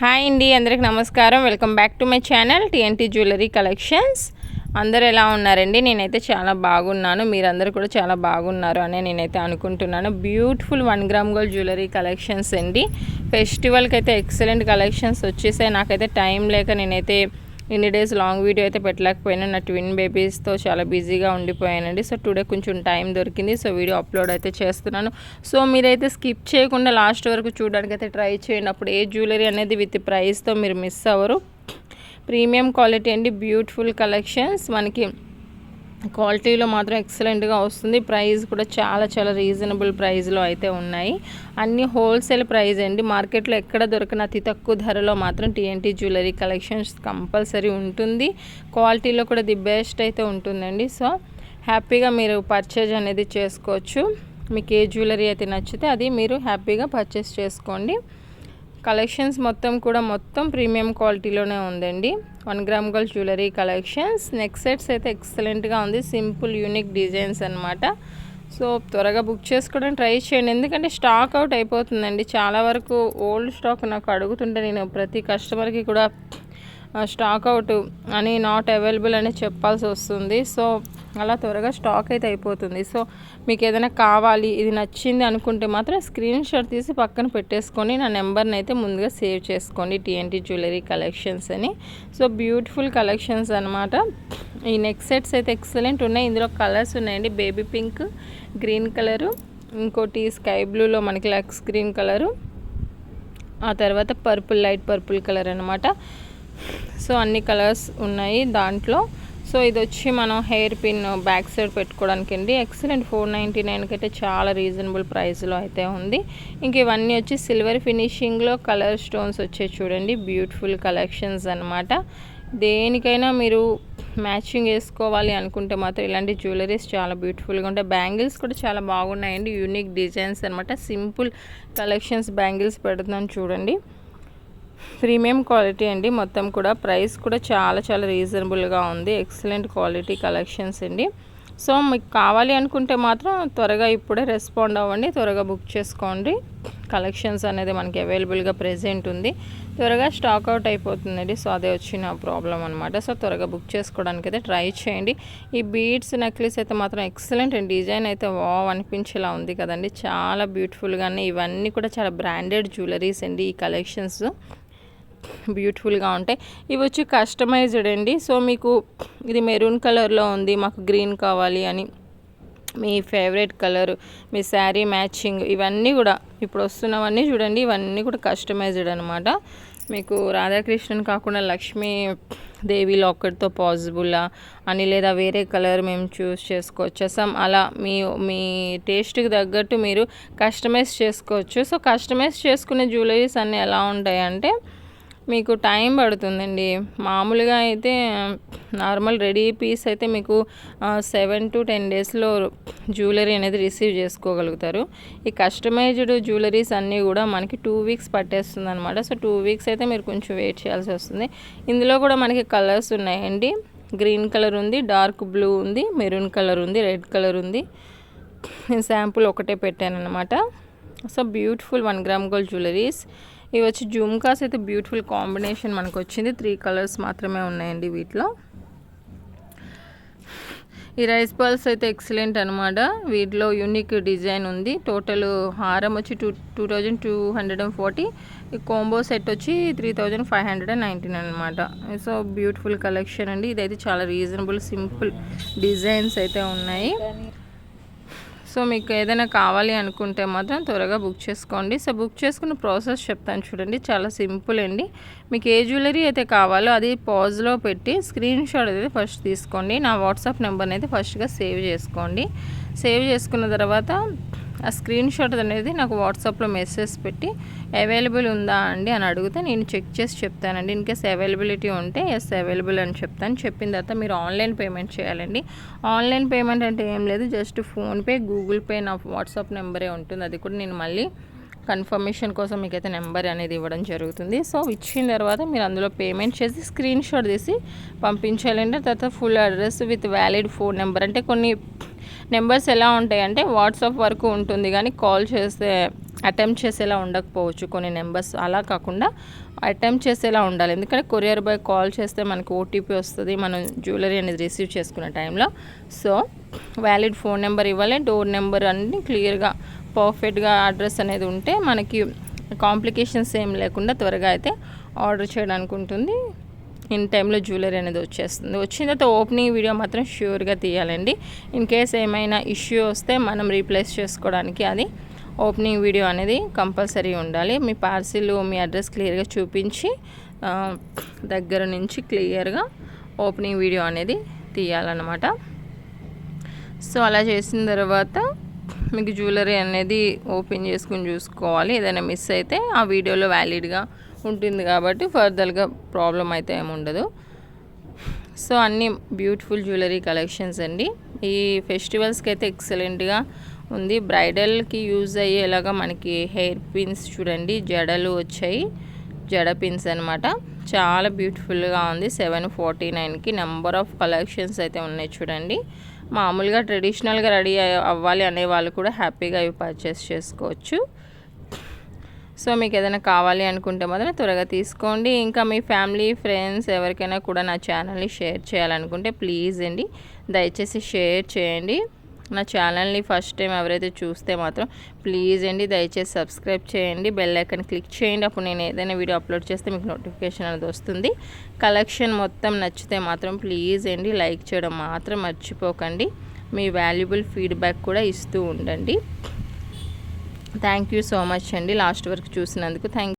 Hi అండి, అందరికి నమస్కారం. Welcome back to my channel TNT jewellery collections. అందరూ ఎలా ఉన్నారండి? నేనైతే చాలా బాగున్నాను. మీరందరూ కూడా చాలా బాగున్నారు అని నేనైతే అనుకుంటున్నాను. Beautiful 1 gram gold jewellery collections అండి. ఫెస్టివల్కి అయితే ఎక్సలెంట్ కలెక్షన్స్ వచ్చేసాయి. నాకైతే టైం లేక నేనైతే ఇన్ని డేస్ లాంగ్ వీడియో అయితే పెట్టలేకపోయినా, నా ట్విన్ బేబీస్తో చాలా బిజీగా ఉండిపోయానండి. సో టుడే కొంచెం టైం దొరికింది, సో వీడియో అప్లోడ్ అయితే చేస్తున్నాను. సో మీరైతే స్కిప్ చేయకుండా లాస్ట్ వరకు చూడడానికి అయితే ట్రై చేయండి. అప్పుడు ఏ జ్యువెలరీ అనేది విత్ ప్రైస్తో మీరు మిస్ అవ్వరు. ప్రీమియం క్వాలిటీ అండి, బ్యూటిఫుల్ కలెక్షన్స్. మనకి క్వాలిటీలో మాత్రం ఎక్సలెంట్గా వస్తుంది. ప్రైస్ కూడా చాలా రీజనబుల్ ప్రైస్లో అయితే ఉన్నాయి. అన్ని హోల్సేల్ ప్రైస్ అండి. మార్కెట్లో ఎక్కడ దొరికిన అతి తక్కువ ధరలో మాత్రం టీఎన్టీ జ్యువెలరీ కలెక్షన్స్ కంపల్సరీ ఉంటుంది. క్వాలిటీలో కూడా ది బెస్ట్ అయితే ఉంటుందండి. సో హ్యాపీగా మీరు పర్చేజ్ అనేది చేసుకోవచ్చు. మీకు ఏ జ్యువెలరీ అయితే నచ్చితే అది మీరు హ్యాపీగా పర్చేస్ చేసుకోండి. కలెక్షన్స్ మొత్తం ప్రీమియం క్వాలిటీలోనే ఉందండి. 1 gram gold jewellery collections. Neck sets అయితే ఎక్సలెంట్గా ఉంది. సింపుల్ యూనిక్ డిజైన్స్ అనమాట. సో త్వరగా బుక్ చేసుకోవడానికి ట్రై చేయండి, ఎందుకంటే స్టాక్ అవుట్ అయిపోతుందండి. చాలా వరకు ఓల్డ్ స్టాక్ నాకు అడుగుతుంటే నేను ప్రతి కస్టమర్కి కూడా స్టాక్ అవుట్ అని, నాట్ అవైలబుల్ అని చెప్పాల్సి వస్తుంది. సో అలా త్వరగా స్టాక్ అయితే అయిపోతుంది. సో మీకు ఏదైనా కావాలి, ఇది నచ్చింది అనుకుంటే మాత్రం స్క్రీన్ షాట్ తీసి పక్కన పెట్టేసుకొని నా నెంబర్ని అయితే ముందుగా సేవ్ చేసుకోండి, టీఎన్టీ జ్యువెలరీ కలెక్షన్స్ అని. సో బ్యూటిఫుల్ కలెక్షన్స్ అనమాట. ఈ నెక్ సెట్స్ అయితే ఎక్సలెంట్ ఉన్నాయి. ఇందులో కలర్స్ ఉన్నాయండి. బేబీ పింక్, గ్రీన్ కలరు, ఇంకోటి స్కై బ్లూలో మనకి లక్స్ గ్రీన్ కలరు, ఆ తర్వాత పర్పుల్, లైట్ పర్పుల్ కలర్ అనమాట. సో అన్ని కలర్స్ ఉన్నాయి దాంట్లో. సో ఇది వచ్చి మనం హెయిర్ పిన్ బ్యాక్ సైడ్ పెట్టుకోవడానికి అండి. ఎక్సలెంట్ 499కి అయితే చాలా రీజనబుల్ ప్రైస్లో అయితే ఉంది. ఇంక ఇవన్నీ వచ్చి సిల్వర్ ఫినిషింగ్లో కలర్ స్టోన్స్ వచ్చే చూడండి, బ్యూటిఫుల్ కలెక్షన్స్ అనమాట. దేనికైనా మీరు మ్యాచింగ్ వేసుకోవాలి అనుకుంటే మాత్రం ఇలాంటి జ్యువెలరీస్ చాలా బ్యూటిఫుల్గా ఉంటాయి. బ్యాంగిల్స్ కూడా చాలా బాగున్నాయండి, యూనిక్ డిజైన్స్ అనమాట. సింపుల్ కలెక్షన్స్ బ్యాంగిల్స్ పెడుతున్నాను చూడండి. ప్రీమియం క్వాలిటీ అండి. మొత్తం కూడా ప్రైస్ కూడా చాలా రీజనబుల్గా ఉంది. ఎక్సలెంట్ క్వాలిటీ కలెక్షన్స్ అండి. సో మీకు కావాలి అనుకుంటే మాత్రం త్వరగా ఇప్పుడే రెస్పాండ్ అవ్వండి, త్వరగా బుక్ చేసుకోండి. కలెక్షన్స్ అనేది మనకి అవైలబుల్గా ప్రెజెంట్ ఉంది. త్వరగా స్టాక్ అవుట్ అయిపోతుందండి. సో అదే వచ్చిన ప్రాబ్లం అనమాట. సో త్వరగా బుక్ చేసుకోవడానికి అయితే ట్రై చేయండి. ఈ బీడ్స్ నెక్లెస్ అయితే మాత్రం ఎక్సలెంట్ అండి. డిజైన్ అయితే వావ్ అనిపించేలా ఉంది కదండి, చాలా బ్యూటిఫుల్గానే. ఇవన్నీ కూడా చాలా బ్రాండెడ్ జ్యువెలరీస్ అండి. ఈ కలెక్షన్స్ బ్యూటిఫుల్గా ఉంటాయి. ఇవి వచ్చి కస్టమైజ్డ్ అండి. సో మీకు ఇది మెరూన్ కలర్లో ఉంది, మాకు గ్రీన్ కావాలి అని, మీ ఫేవరెట్ కలర్, మీ శారీ మ్యాచింగ్, ఇవన్నీ కూడా ఇప్పుడు వస్తున్నవన్నీ చూడండి. ఇవన్నీ కూడా కస్టమైజ్డ్ అనమాట. మీకు రాధాకృష్ణన్ కాకుండా లక్ష్మీ దేవి లాకెట్తో పాసిబుల్లా అని, లేదా వేరే కలర్ మేము చూస్ చేసుకోవచ్చు. అలా మీ టేస్ట్కి తగ్గట్టు మీరు కస్టమైజ్ చేసుకోవచ్చు. సో కస్టమైజ్ చేసుకునే జ్యువెలరీస్ అన్నీ ఎలా ఉంటాయంటే మీకు టైం పడుతుందండి. మామూలుగా అయితే నార్మల్ రెడీ పీస్ అయితే మీకు 7 to 10 డేస్లో జ్యువెలరీ అనేది రిసీవ్ చేసుకోగలుగుతారు. ఈ కస్టమైజ్డ్ జ్యువెలరీస్ అన్నీ కూడా మనకి 2 వీక్స్ పట్టేస్తుంది అనమాట. సో 2 వీక్స్ అయితే మీరు కొంచెం వెయిట్ చేయాల్సి వస్తుంది. ఇందులో కూడా మనకి కలర్స్ ఉన్నాయండి. గ్రీన్ కలర్ ఉంది, డార్క్ బ్లూ ఉంది, మెరూన్ కలర్ ఉంది, రెడ్ కలర్ ఉంది. నేను శాంపుల్ ఒకటే పెట్టాను అనమాట. So beautiful 1 gram gold jewelleries. ఇవి వచ్చి జుమ్కాస్ అయితే బ్యూటిఫుల్ కాంబినేషన్ మనకు వచ్చింది. 3 కలర్స్ మాత్రమే ఉన్నాయండి వీటిలో. ఈ రైస్ బాల్స్ అయితే ఎక్సలెంట్ అనమాట. వీటిలో యూనిక్ డిజైన్ ఉంది. టోటల్ హారం వచ్చి 2240, ఈ కాంబో సెట్ వచ్చి 3599 అనమాట. సో బ్యూటిఫుల్ కలెక్షన్ అండి. ఇదైతే చాలా రీజనబుల్ సింపుల్ డిజైన్స్ అయితే ఉన్నాయి. సో మీకు ఏదైనా కావాలి అనుకుంటే మాత్రం త్వరగా బుక్ చేసుకోండి. సో బుక్ చేసుకున్న ప్రాసెస్ చెప్తాను చూడండి, చాలా సింపుల్ అండి. మీకు ఏ జ్యువెలరీ అయితే కావాలో అది పాజ్లో పెట్టి స్క్రీన్ షాట్ అయితే ఫస్ట్ తీసుకోండి. నా వాట్సాప్ నెంబర్ని అయితే ఫస్ట్గా సేవ్ చేసుకోండి. సేవ్ చేసుకున్న తర్వాత ఆ స్క్రీన్ షాట్ అనేది నాకు వాట్సాప్లో మెసేజ్ పెట్టి అవైలబుల్ ఉందా అండి అని అడిగితే నేను చెక్ చేసి చెప్తానండి. ఇన్కేస్ అవైలబిలిటీ ఉంటే ఎస్ అవైలబుల్ అని చెప్తాను. చెప్పిన తర్వాత మీరు ఆన్లైన్ పేమెంట్ చేయాలండి. ఆన్లైన్ పేమెంట్ అంటే ఏం లేదు, జస్ట్ ఫోన్పే, గూగుల్ పే నా వాట్సాప్ నెంబరే ఉంటుంది. అది కూడా నేను మళ్ళీ కన్ఫర్మేషన్ కోసం మీకైతే నెంబర్ అనేది ఇవ్వడం జరుగుతుంది. సో ఇచ్చిన తర్వాత మీరు అందులో పేమెంట్ చేసి స్క్రీన్ షాట్ తీసి పంపించాలంటే తర్వాత full address with valid phone number. అంటే కొన్ని నెంబర్స్ ఎలా ఉంటాయంటే వాట్సాప్ వరకు ఉంటుంది కానీ కాల్ చేస్తే అటెంప్ట్ చేసేలా ఉండకపోవచ్చు కొన్ని నెంబర్స్. అలా కాకుండా అటెంప్ట్ చేసేలా ఉండాలి. ఎందుకంటే కొరియర్ బాయ్ కాల్ చేస్తే మనకు ఓటీపీ వస్తుంది మనం జ్యువెలరీ అనేది రిసీవ్ చేసుకునే టైంలో. సో వ్యాలిడ్ ఫోన్ నెంబర్ ఇవ్వాలి, డోర్ నెంబర్ అన్నీ క్లియర్గా పర్ఫెక్ట్గా అడ్రస్ అనేది ఉంటే మనకి కాంప్లికేషన్స్ ఏం లేకుండా త్వరగా అయితే ఆర్డర్ చేయడానికి ఉంటుంది. ఇన్ టైంలో జ్యువెలరీ అనేది వచ్చేస్తుంది. వచ్చిన తర్వాత ఓపెనింగ్ వీడియో మాత్రం ష్యూర్గా తీయాలండి. ఇన్ కేస్ ఏమైనా ఇష్యూ వస్తే మనం రీప్లేస్ చేసుకోవడానికి అది ఓపెనింగ్ వీడియో అనేది కంపల్సరీ ఉండాలి. మీ పార్సిల్ మీ అడ్రస్ క్లియర్గా చూపించి దగ్గర నుంచి క్లియర్గా ఓపెనింగ్ వీడియో అనేది తీయాలన్నమాట. సో అలా చేసిన తర్వాత మీకు జ్యువెలరీ అనేది ఓపెన్ చేసుకుని చూసుకోవాలి. ఏదైనా మిస్ అయితే ఆ వీడియోలో వ్యాలిడ్గా ఉంటుంది కాబట్టి ఫర్దర్గా ప్రాబ్లం అయితే ఏముండదు. సో అన్నీ బ్యూటిఫుల్ జ్యువెలరీ కలెక్షన్స్ అండి. ఈ ఫెస్టివల్స్కి అయితే ఎక్సలెంట్గా ఉంది. బ్రైడల్కి యూజ్ అయ్యేలాగా మనకి హెయిర్ పిన్స్ చూడండి, జడలు వచ్చాయి, జడ పిన్స్ అనమాట. చాలా బ్యూటిఫుల్గా ఉంది. 749కి నెంబర్ ఆఫ్ కలెక్షన్స్ అయితే ఉన్నాయి చూడండి. మామూలుగా ట్రెడిషనల్గా రెడీ అవ్వాలి అనే వాళ్ళు కూడా హ్యాపీగా ఇవి పర్చేస్ చేసుకోవచ్చు. సో మీకు ఏదైనా కావాలి అనుకుంటే మాత్రం త్వరగా తీసుకోండి. ఇంకా మీ ఫ్యామిలీ ఫ్రెండ్స్ ఎవరికైనా కూడా నా ఛానల్ని షేర్ చేయాలనుకుంటే ప్లీజ్ అండి దయచేసి షేర్ చేయండి. నా ఛానల్ని ఫస్ట్ టైం ఎవరైతే చూస్తే మాత్రం ప్లీజ్ అండి దయచేసి సబ్స్క్రైబ్ చేయండి, బెల్ ఐకాన్ క్లిక్ చేయండి. అప్పుడు నేను ఏదైనా వీడియో అప్లోడ్ చేస్తే మీకు నోటిఫికేషన్ అనేది వస్తుంది. కలెక్షన్ మొత్తం నచ్చితే మాత్రం ప్లీజ్ అండి లైక్ చేయడం మాత్రం మర్చిపోకండి. మీ వాల్యుబుల్ ఫీడ్బ్యాక్ కూడా ఇస్తూ ఉండండి. థ్యాంక్ యూ సో మచ్ అండి లాస్ట్ వరకు చూసినందుకు.